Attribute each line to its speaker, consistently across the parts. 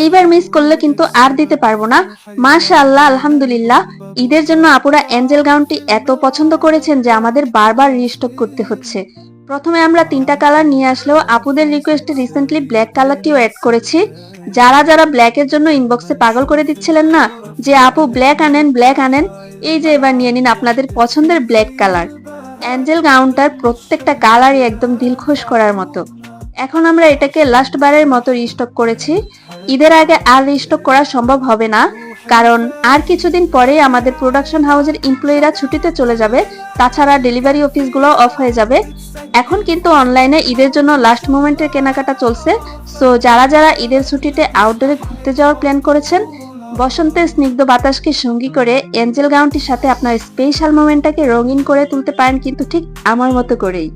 Speaker 1: এইবার মিস করলে কিন্তু আর দিতে পারবো না। মাশাআল্লাহ, আলহামদুলিল্লাহ, ঈদের জন্য আপুরা এঞ্জেল গাউনটি এত পছন্দ করেছেন যে আমাদের বারবার রিস্টক করতে হচ্ছে। প্রথমে আমরা 3টা কালার নিয়ে আসলেও আপুদের রিকোয়েস্টে রিসেন্টলি ব্ল্যাক কালারটিও অ্যাড করেছি। যারা যারা ব্ল্যাকের জন্য ইনবক্সে পাগল করে দিচ্ছিলেন না যে আপু ব্ল্যাক আনেন ব্ল্যাক আনেন, এই যে এবার নিয়ে নিন আপনাদের পছন্দের ব্ল্যাক কালার। অ্যাঞ্জেল গাউনটার প্রত্যেকটা কালারই একদম দিলখুশ করার মতো। এখন আমরা এটাকে লাস্ট বারের মতো রিস্টক করেছি। ঈদের আগে আর রিস্টক করা সম্ভব হবে না, কারণ আর কিছুদিন পরে আমাদের প্রোডাকশন হাউসের এমপ্লয়িরা ছুটিতে চলে যাবে। তাছাড়া ডেলিভারি অফিসগুলো অফ হয়ে যাবে। এখন কিন্তু অনলাইনে ঈদের জন্য লাস্ট মোমেন্টের কেনাকাটা চলছে। সো যারা যারা ঈদের ছুটিতে আউটডোরে ঘুরতে যাওয়ার প্ল্যান করেছেন, বসন্তের স্নিগ্ধ বাতাসকে সঙ্গী করে এঞ্জেল গাউনটির সাথে আপনার স্পেশাল মোমেন্টটাকে রঙিন করে তুলতে পারেন, কিন্তু ঠিক আমার মতো করেই।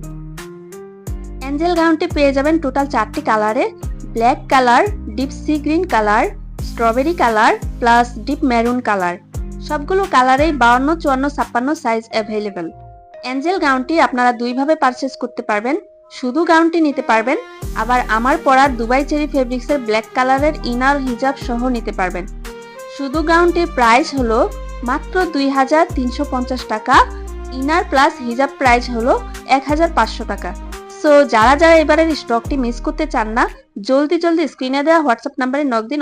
Speaker 1: এঞ্জেল গাউনটি পেয়ে যাবেন টোটাল 4টি কালারে: black colour, deep sea green colour, strawberry colour plus deep maroon colour. সবগুলো কালারেই 52, 54, 56 সাইজ অ্যাভেলেবেল। এঞ্জেল গাউনটি আপনারা দুইভাবে পারচেজ করতে পারবেন। শুধু গাউনটি নিতে পারবেন, আবার আমার পরা দুবাই চেরি ফেব্রিক্সের ব্ল্যাক কালারের ইনার হিজাব সহ নিতে পারবেন। শুধু গাউনটির প্রাইস হলো মাত্র 2350 টাকা। ইনার প্লাস হিজাব প্রাইস হলো 1500 টাকা। সো যারা যারা এবারের স্টকটি মিস করতে চান না, জলদি জলদি স্ক্রিনে দেওয়া হোয়াটসঅ্যাপ নাম্বারে নক দিন।